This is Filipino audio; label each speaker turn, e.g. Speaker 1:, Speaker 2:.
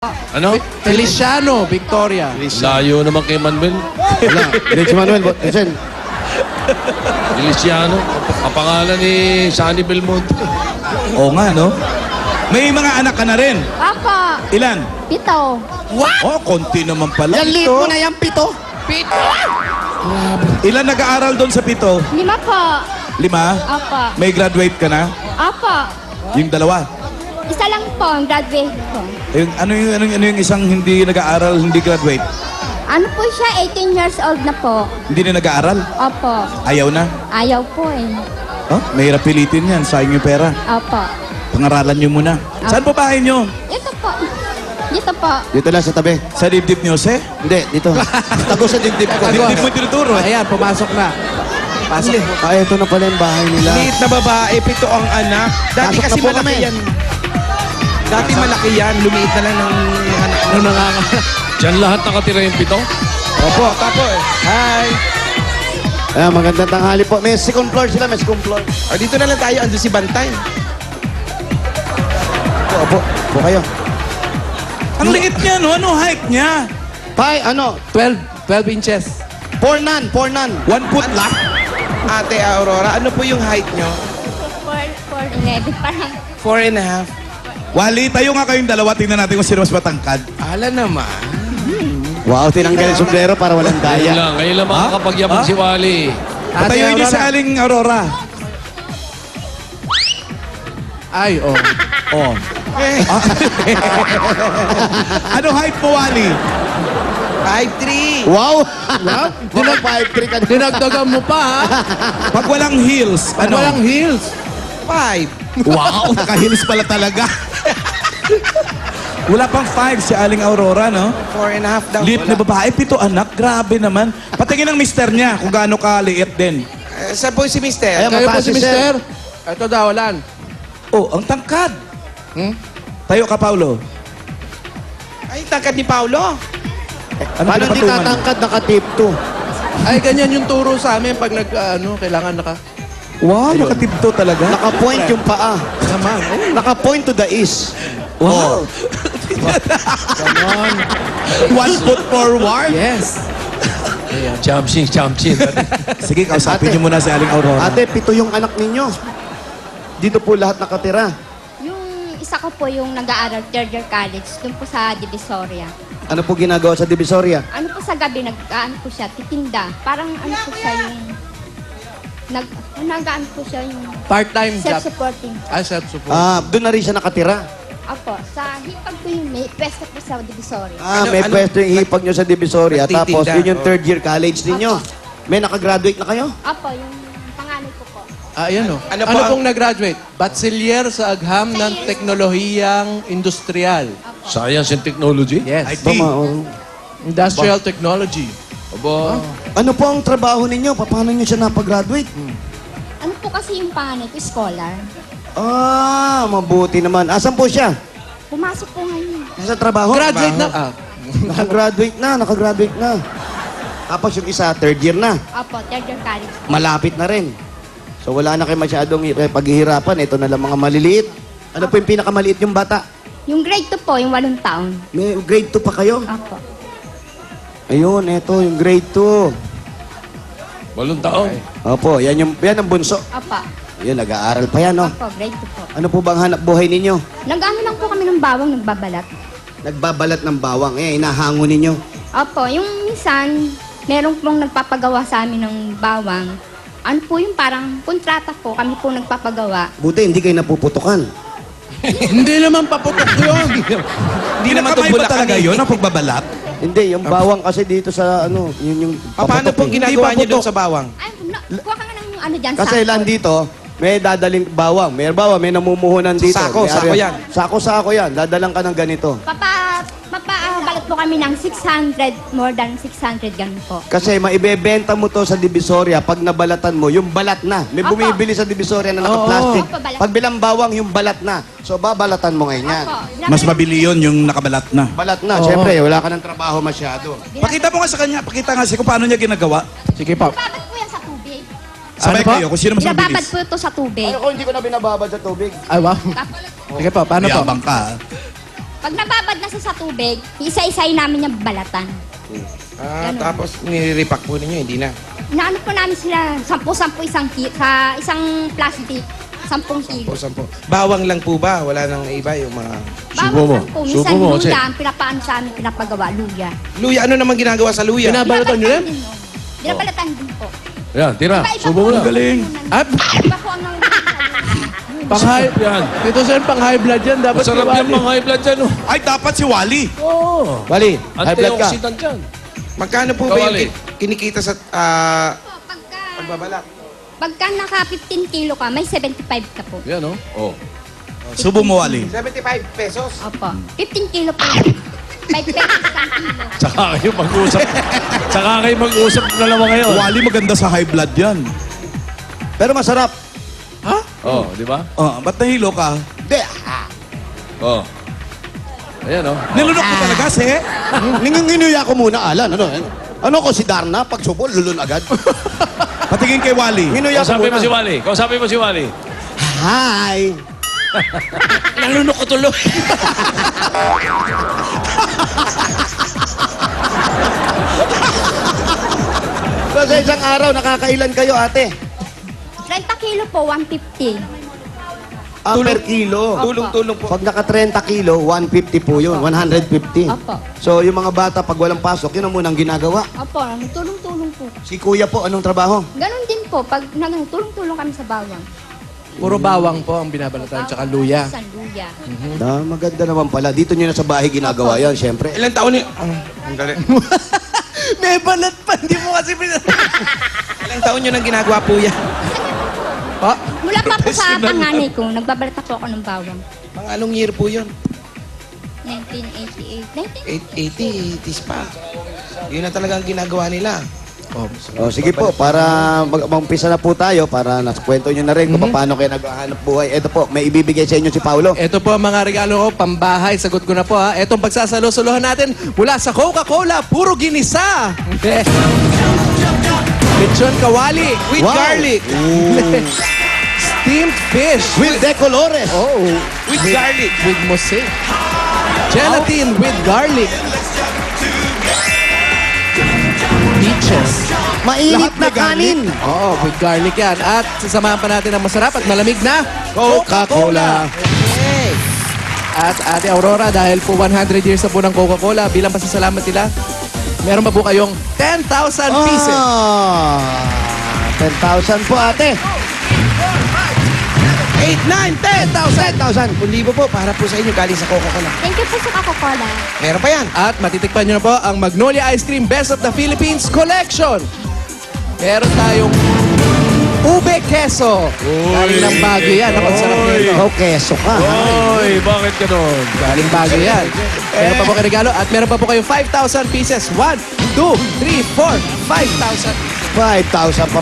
Speaker 1: Ano?
Speaker 2: Feliciano, Victoria.
Speaker 1: Layo naman kay Manuel.
Speaker 3: Wala. Hindi si Manuel. Listen.
Speaker 1: Feliciano. Ang pangalan ni Sunny Belmonte.
Speaker 4: Oo nga, no? May mga anak ka na rin.
Speaker 5: Apa,
Speaker 4: Ilan?
Speaker 5: pito.
Speaker 4: Oh, konti naman pala.
Speaker 3: Yan, lead mo na yan, pito.
Speaker 4: Ilan nag-aaral doon sa pito?
Speaker 5: 5 po.
Speaker 4: 5?
Speaker 5: Apa.
Speaker 4: May graduate ka na?
Speaker 5: Apa.
Speaker 4: Yung dalawa?
Speaker 5: Isa lang po ang graduate ko.
Speaker 4: Ano yung isang hindi nag-aaral, hindi graduate?
Speaker 5: Ano po siya, 18 years old na po.
Speaker 4: Hindi na nag-aaral?
Speaker 5: Opo.
Speaker 4: Ayaw na?
Speaker 5: Ayaw po eh.
Speaker 4: Huh? Mahirap pilitin yan, sayang yung pera.
Speaker 5: Opo.
Speaker 4: Pangaralan nyo muna. Saan po bahay nyo?
Speaker 5: Ito po. Dito po.
Speaker 3: Dito lang sa tabi.
Speaker 4: Sa dibdib nyo, se?
Speaker 3: Hindi, dito. Tago sa dibdib ko.
Speaker 4: Dibdib mo tinuturo.
Speaker 2: Ayan, pumasok na. Pasok po.
Speaker 3: Ah, ito na pala yung bahay nila.
Speaker 6: Liit na babae, 7 ang anak. Dati
Speaker 3: Pasok
Speaker 6: kasi
Speaker 3: na po
Speaker 6: malaki
Speaker 3: kami.
Speaker 6: yan. Dati malaki yan, lumiit na lang ng anak.
Speaker 2: Ano nangangahal?
Speaker 1: Diyan lahat nakatira yung pito.
Speaker 6: Opo, tapo eh. Hi!
Speaker 3: Ayan, magandang tanghali po. May second floor sila, may second floor.
Speaker 6: O, dito na lang tayo, ando si Bantay.
Speaker 3: Opo, opo kayo.
Speaker 4: Ang liit niya, no? Ano height niya?
Speaker 3: Pai, ano?
Speaker 2: 12 inches.
Speaker 3: Pornan, pornan.
Speaker 4: 1 foot lang?
Speaker 6: Ate Aurora, ano po yung height nyo?
Speaker 5: 4'11", parang
Speaker 6: 4.5.
Speaker 4: Wali, tayo nga kayong dalawa. Tingnan natin kung sino mas matangkad.
Speaker 6: Ala naman.
Speaker 3: Wow, tinanggal yung sombrero para walang
Speaker 1: Ngayon
Speaker 3: daya.
Speaker 1: lang. Ngayon lang makakapagyaman si Wally.
Speaker 4: Patayuin niyo si Aling Aurora.
Speaker 2: Ay, oh.
Speaker 4: Oh. Ano height mo, Wally?
Speaker 6: 5'3".
Speaker 3: Wow! Dinag 5'3 ka.
Speaker 2: Dinagdagan mo pa, ha?
Speaker 4: Pag walang heels,
Speaker 2: Pag
Speaker 4: ano?
Speaker 2: walang heels.
Speaker 6: 5.
Speaker 4: Wow, naka-heels pala talaga. Wala pang 5 si Aling Aurora, no?
Speaker 6: 4.5 daw.
Speaker 4: Liit na babae, 7 anak. Grabe naman. Patingin ng mister niya kung gaano kaliit din.
Speaker 6: Saan po si Mister?
Speaker 3: Ayan.
Speaker 2: Kayo po
Speaker 3: mataas
Speaker 2: si
Speaker 3: si
Speaker 2: Mister. Ito daw, Alan.
Speaker 4: Oh, ang tangkad.
Speaker 2: Hmm?
Speaker 4: Tayo ka, Paulo.
Speaker 6: Ay, tangkad ni Paulo.
Speaker 4: Ano
Speaker 3: Paano hindi
Speaker 4: pinapatungan?
Speaker 3: tatangkad naka-tip 2?
Speaker 2: Ay, ganyan yung turo sa amin pag kailangan naka...
Speaker 4: Wow, nakatipto talaga.
Speaker 3: Naka-point yung paa.
Speaker 2: Naman. Oh,
Speaker 3: Naka-point to the east.
Speaker 4: Wow.
Speaker 2: come on.
Speaker 4: 1 foot forward.
Speaker 2: Yes.
Speaker 1: Chamchin, chamchin.
Speaker 4: Sige, kausapin
Speaker 3: Ate.
Speaker 4: niyo muna si Aling Aurora.
Speaker 3: Ate, 7 yung anak ninyo. Dito po lahat nakatira.
Speaker 5: yung isa ko po yung nag-aaral third year college dun po sa Divisoria.
Speaker 3: Ano po ginagawa sa Divisoria?
Speaker 5: Ano po sa gabi, nag-ano po siya, titinda. Parang ano po siya yung... Nag-ano po siya yung
Speaker 2: Part-time job.
Speaker 5: self-supporting.
Speaker 2: Ah, self-support.
Speaker 3: Doon na rin siya nakatira.
Speaker 5: Opo, sa hipag po yung may pwesto po sa Divisoria.
Speaker 3: May pwesto yung hipag nyo sa Divisoria.
Speaker 6: Nagtitinda,
Speaker 3: Tapos, yun yung
Speaker 6: oh.
Speaker 3: third year college ninyo. May nakagraduate na kayo?
Speaker 5: Opo, yung panganay ko po.
Speaker 2: Ayan, oh.
Speaker 6: Ano
Speaker 2: Ano,
Speaker 6: po ang-
Speaker 2: pong nag-graduate? Bachelor sa agham ng teknolohiyang industrial.
Speaker 1: Science and Technology.
Speaker 2: Yes.
Speaker 4: IT.
Speaker 2: Industrial technology.
Speaker 1: Aba.
Speaker 3: Ano po ang trabaho ninyo? Paano nyo siya napag-graduate?
Speaker 5: Ano po kasi yung panganay ko, scholar.
Speaker 3: Mabuti naman. Asan po siya?
Speaker 5: Pumasok po ngayon.
Speaker 3: Sa trabaho?
Speaker 2: Graduate na.
Speaker 3: Nakagraduate na. Tapos yung isa, third year na.
Speaker 5: Opo, third year college.
Speaker 3: Malapit na rin. So wala na kayo masyadong paghihirapan. Ito na lang mga maliliit. Ano po yung pinakamaliit yung bata?
Speaker 5: Yung grade 2 po, yung 8 taon.
Speaker 3: May grade 2 pa kayo?
Speaker 5: Opo.
Speaker 3: Ayun, eto yung grade 2.
Speaker 1: 8 taon.
Speaker 3: Opo, yan ang bunso.
Speaker 5: Opo.
Speaker 3: Yan, nag-aaral pa yan, no?
Speaker 5: Opo, grade 2 po.
Speaker 3: Ano po bang hanap buhay ninyo?
Speaker 5: Nag-ano lang po kami ng bawang, nagbabalat.
Speaker 3: Nagbabalat ng bawang. Inahango ninyo.
Speaker 5: Opo, yung minsan, meron pong nagpapagawa sa amin ng bawang. Ano po yung parang kontrata po, kami po nagpapagawa.
Speaker 3: Buti, hindi kayo napuputukan.
Speaker 2: Hindi naman paputok yun.
Speaker 6: Hindi naman ito
Speaker 4: Kamay ba
Speaker 6: Bulacan
Speaker 4: talaga
Speaker 6: eh.
Speaker 4: yun, ang pagbabalat?
Speaker 3: Hindi, yung bawang kasi dito sa ano, yun yung
Speaker 6: Paano
Speaker 3: paputok
Speaker 6: pong
Speaker 3: eh.
Speaker 6: ginagawa
Speaker 4: Hindi
Speaker 6: niyo
Speaker 4: pa
Speaker 6: doon sa bawang?
Speaker 5: Ay, kuha ka nga ng ano dyan,
Speaker 3: Kasi
Speaker 5: sako.
Speaker 3: lang dito, may dadaling bawang. May bawang, may namumuhunan dito.
Speaker 6: Sako,
Speaker 3: May
Speaker 6: sako
Speaker 3: area-
Speaker 6: yan.
Speaker 3: Sako yan. Dadalang ka ng ganito.
Speaker 5: Papabalat po kami ng 600, more than 600 ganun po.
Speaker 3: Kasi maibebenta mo to sa Divisoria pag nabalatan mo, yung balat na. May
Speaker 5: Opo.
Speaker 3: bumibili sa Divisoria na naka-plastic.
Speaker 5: Opo, balat.
Speaker 3: Pag bilang bawang, yung balat na. So, babalatan mo ngayon yan.
Speaker 5: Opo.
Speaker 4: Mas mabili yun yung nakabalat na.
Speaker 3: Balat na. Siyempre, wala ka ng trabaho masyado.
Speaker 4: Pakita mo nga sa kanya, pakita nga kung paano niya ginagawa.
Speaker 2: Sige po.
Speaker 5: Binababad po yan sa tubig.
Speaker 4: Sabay
Speaker 2: Ano ba?
Speaker 4: kayo, kung sino mas
Speaker 5: Binababad
Speaker 4: mabilis.
Speaker 5: po ito sa tubig.
Speaker 3: Ano kung hindi ko na binababad sa tubig?
Speaker 2: Ay, wow. Sige po, paano po?
Speaker 4: Yabang ka.
Speaker 5: Pag nababad na siya sa tubig, isa-isay namin yung balatan. Ganun.
Speaker 6: Tapos nire-repack po ninyo, hindi na.
Speaker 5: Inaano po namin sila, 10-10 sa isang plastic, 10 kilo.
Speaker 6: 10. Bawang lang po ba? Wala nang iba yung mga...
Speaker 1: Subo mo.
Speaker 5: Bawang lang po. Minsan
Speaker 1: Subo mo,
Speaker 5: luya,
Speaker 1: Che.
Speaker 5: ang pinapaan sa amin, pinapagawa, luya.
Speaker 6: Luya, ano naman ginagawa sa luya?
Speaker 2: Binabalatan nyo rin?
Speaker 5: Din, no? Binabalatan din po.
Speaker 1: Yan, tira.
Speaker 5: Iba-iba
Speaker 1: Subo mo
Speaker 5: po
Speaker 1: lang.
Speaker 5: yung
Speaker 4: Galing.
Speaker 2: Ah,
Speaker 5: Iba po ang
Speaker 2: pang-high...
Speaker 1: Yan.
Speaker 2: Ito sir, pang-high blood yan. Dapat
Speaker 1: Masarap
Speaker 2: si
Speaker 1: yan
Speaker 2: Wally.
Speaker 1: mga high blood dyan. Oh.
Speaker 4: Ay, dapat si Wally.
Speaker 1: Oo.
Speaker 3: Wally, high blood ka.
Speaker 1: Antioxidant yan.
Speaker 6: Magkano po ba
Speaker 1: Kawali.
Speaker 6: yung kinikita sa
Speaker 5: pagka,
Speaker 6: pagbabalak?
Speaker 5: pagka naka 15 kilo ka, may 75 ka po.
Speaker 1: Yan, oh. Oh.
Speaker 4: Subo mo, Wally.
Speaker 6: 75 pesos.
Speaker 5: Opo. 15 kilo po. 5 pesos isang kilo.
Speaker 1: Tsaka kayo mag-usap. Tsaka kayo mag-usap na naman ngayon.
Speaker 4: Wally, maganda sa high blood yan.
Speaker 3: Pero masarap.
Speaker 1: Oh, di ba?
Speaker 4: Oh, ba't nahilo ka?
Speaker 3: Hindi.
Speaker 1: Oh. Ayan, oh.
Speaker 4: Nilunok mo talaga, se?
Speaker 3: Ninginginuya ko muna, Alan. Ano ko si Darna? Pag subo, lulun agad.
Speaker 4: Patingin kay Wally.
Speaker 3: Nginuya ko
Speaker 1: Kausapin mo
Speaker 3: muna.
Speaker 1: si Wally. Kausapin mo si Wally.
Speaker 3: Hi!
Speaker 6: Nalunok ko tuloy.
Speaker 3: So, sa isang araw, nakakailan kayo, ate?
Speaker 5: 30 kilo po, 150.
Speaker 3: Per kilo.
Speaker 6: Tulong-tulong po.
Speaker 3: Pag naka 30 kilo, 150 po yun. 150.
Speaker 5: Opo.
Speaker 3: So, yung mga bata, pag walang pasok, yun ang munang ginagawa.
Speaker 5: Opo, tulong-tulong po.
Speaker 3: Si kuya po, anong trabaho?
Speaker 5: Ganon din po, pag tulong-tulong kami sa bawang.
Speaker 2: Puro bawang po ang binabalatan, tsaka luya.
Speaker 5: Isang luya.
Speaker 3: Maganda naman pala. Dito nyo na sa bahay ginagawa yan, syempre.
Speaker 6: Ilang taon ni... ang galing.
Speaker 2: May balat pa, hindi mo kasi
Speaker 6: Ilang taon nyo nang ginagawa po yan?
Speaker 2: Ah,
Speaker 5: Mula pa po sa panganay ko, nagbabalata po ako ng bawang.
Speaker 6: Mga anong year po yun?
Speaker 5: 1988.
Speaker 6: 80s pa. Yun na talagang ginagawa nila.
Speaker 3: Sige po, para mag-umpisa na po tayo, para nakwento nyo na rin kung paano kayo naghahanap buhay. Ito po, may ibibigay sa inyo si Paulo.
Speaker 2: Ito po ang mga regalo ko, pambahay. Sagot ko na po ha. Itong pagsasalo-suluhan natin mula sa Coca-Cola, puro ginisa. Lechon kawali.
Speaker 6: With
Speaker 3: Wow.
Speaker 6: garlic.
Speaker 2: Steamed fish.
Speaker 3: With De Colores.
Speaker 2: Oh,
Speaker 6: With garlic.
Speaker 2: with mosaic. Gelatin with garlic. Peaches.
Speaker 3: Mainit na kanin.
Speaker 2: Oo, with garlic yan. At sasamahan pa natin ang masarap at malamig na Coca-Cola.
Speaker 3: Hey.
Speaker 2: At Ate Aurora, dahil po 100 years na po ng Coca-Cola, bilang pasasalamat nila, meron pa po kayong 10,000 pieces.
Speaker 3: 10,000 po, ate.
Speaker 6: 8, 9, 10,000. 1,000 po para po sa inyo galing sa Coca-Cola.
Speaker 5: Thank you po sa Coca-Cola.
Speaker 6: Meron pa yan.
Speaker 2: At matitikpan nyo na po ang Magnolia Ice Cream Best of the Philippines Collection. Meron tayong ube queso. Galing ng Baguio yan. Ako, sarap nito.
Speaker 3: Oh, keso ka.
Speaker 1: Oy, bakit ganun?
Speaker 2: Galing Baguio yan. Meron pa po kayo regalo at meron pa po kayong 5,000 pieces. 1, 2, 3, 4, 5,000.
Speaker 3: 5,000 pa.